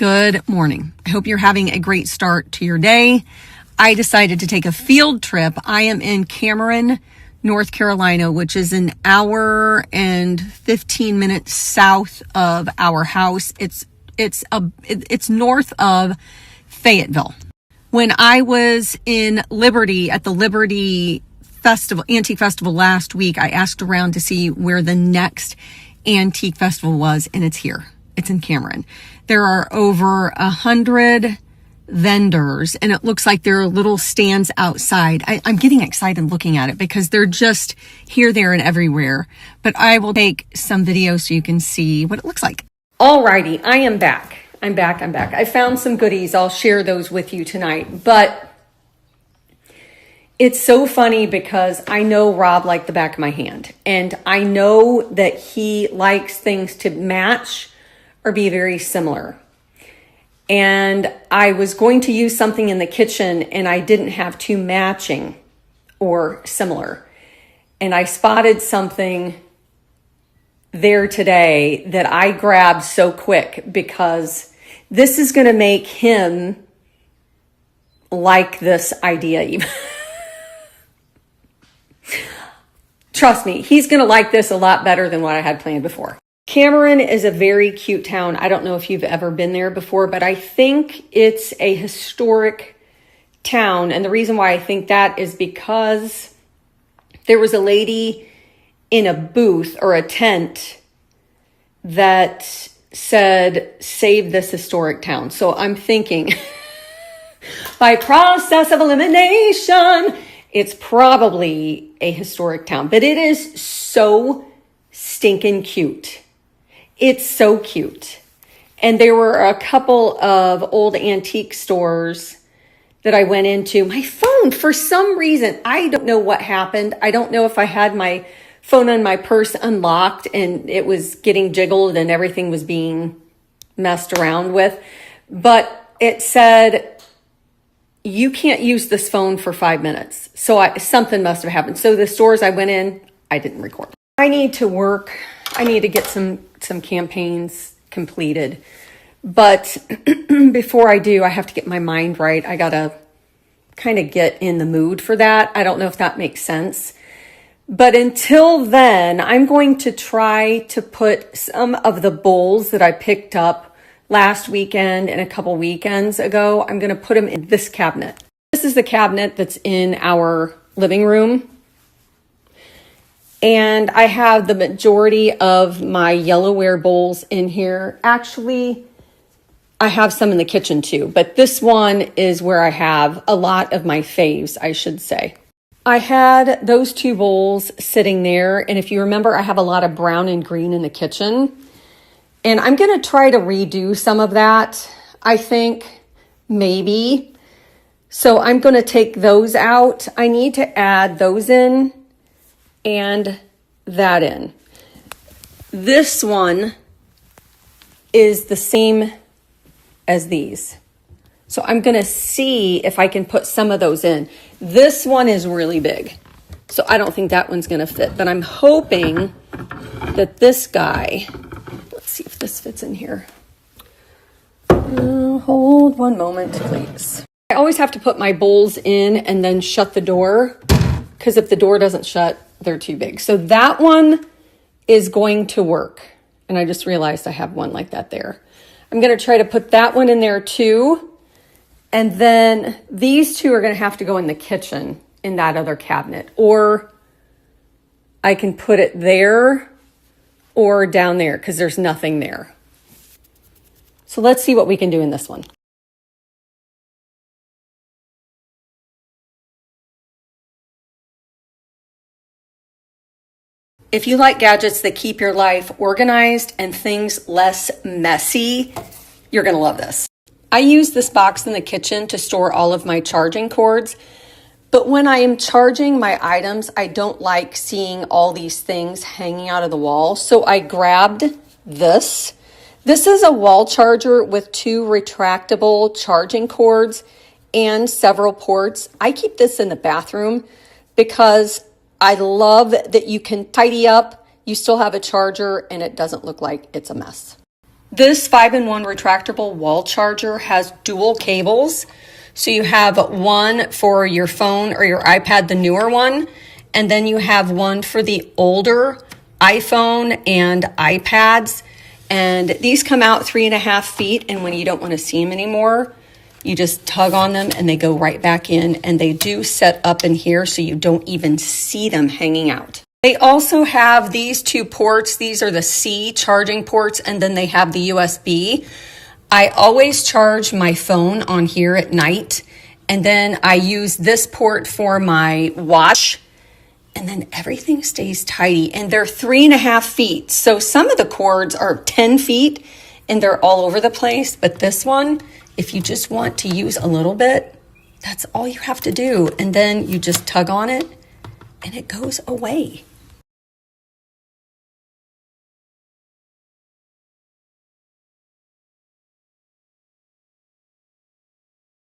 Good morning. I hope you're having a great start to your day. I decided to take a field trip. I am in Cameron, North Carolina, which is an hour and 15 minutes south of our house. It's north of Fayetteville. When I was in Liberty at the Liberty Festival, Antique Festival last week, I asked around to see where the next antique festival was, and it's here. It's in Cameron. There are over 100 vendors, and it looks like there are little stands outside. I'm getting excited looking at it because they're just here, there, and everywhere. But I will take some video so you can see what it looks like. Alrighty, I am back. I'm back. I found some goodies. I'll share those with you tonight. But it's so funny because I know Rob like the back of my hand. And I know that he likes things to match or be very similar. And I was going to use something in the kitchen and I didn't have two matching or similar. And I spotted something there today that I grabbed so quick because this is going to make him like this idea even. Trust me, he's going to like this a lot better than what I had planned before. Cameron is a very cute town. I don't know if you've ever been there before, but I think it's a historic town. And the reason why I think that is because there was a lady in a booth or a tent that said, save this historic town. So I'm thinking by process of elimination, it's probably a historic town, but it is so stinking cute. It's so cute. And there were a couple of old antique stores that I went into. My phone, for some reason, I don't know what happened. I don't know if I had my phone on my purse unlocked and it was getting jiggled and everything was being messed around with. But it said, you can't use this phone for 5 minutes. So something must have happened. So the stores I went in, I didn't record. I need to work. I need to get some campaigns completed. But before I do, I have to get my mind right. I got to kind of get in the mood for that. I don't know if that makes sense. But until then, I'm going to try to put some of the bowls that I picked up last weekend and a couple weekends ago, I'm going to put them in this cabinet. This is the cabinet that's in our living room. And I have the majority of my yellowware bowls in here. Actually, I have some in the kitchen too, but this one is where I have a lot of my faves, I should say. I had those two bowls sitting there. And if you remember, I have a lot of brown and green in the kitchen. And I'm going to try to redo some of that, I think, maybe. So I'm going to take those out. I need to add those in and that in. This one is the same as these. So I'm going to see if I can put some of those in. This one is really big, so I don't think that one's going to fit. But I'm hoping that this guy, let's see if this fits in here. Hold one moment, please. I always have to put my bowls in and then shut the door, because if the door doesn't shut, they're too big. So that one is going to work. And I just realized I have one like that there. I'm going to try to put that one in there too. And then these two are going to have to go in the kitchen in that other cabinet. Or I can put it there or down there because there's nothing there. So let's see what we can do in this one. If you like gadgets that keep your life organized and things less messy, you're going to love this. I use this box in the kitchen to store all of my charging cords, but when I am charging my items, I don't like seeing all these things hanging out of the wall. So I grabbed this. This is a wall charger with 2 retractable charging cords and several ports. I keep this in the bathroom because I love that you can tidy up, you still have a charger, and it doesn't look like it's a mess. This 5-in-1 retractable wall charger has dual cables. So you have one for your phone or your iPad, the newer one, and then you have one for the older iPhone and iPads. And these come out 3.5 feet, and when you don't want to see them anymore, you just tug on them and they go right back in, and they do set up in here so you don't even see them hanging out. They also have these 2 ports. These are the C charging ports, and then they have the USB. I always charge my phone on here at night, and then I use this port for my watch, and then everything stays tidy. And they're 3.5 feet. So some of the cords are 10 feet and they're all over the place. But this one, if you just want to use a little bit, that's all you have to do. And then you just tug on it and it goes away.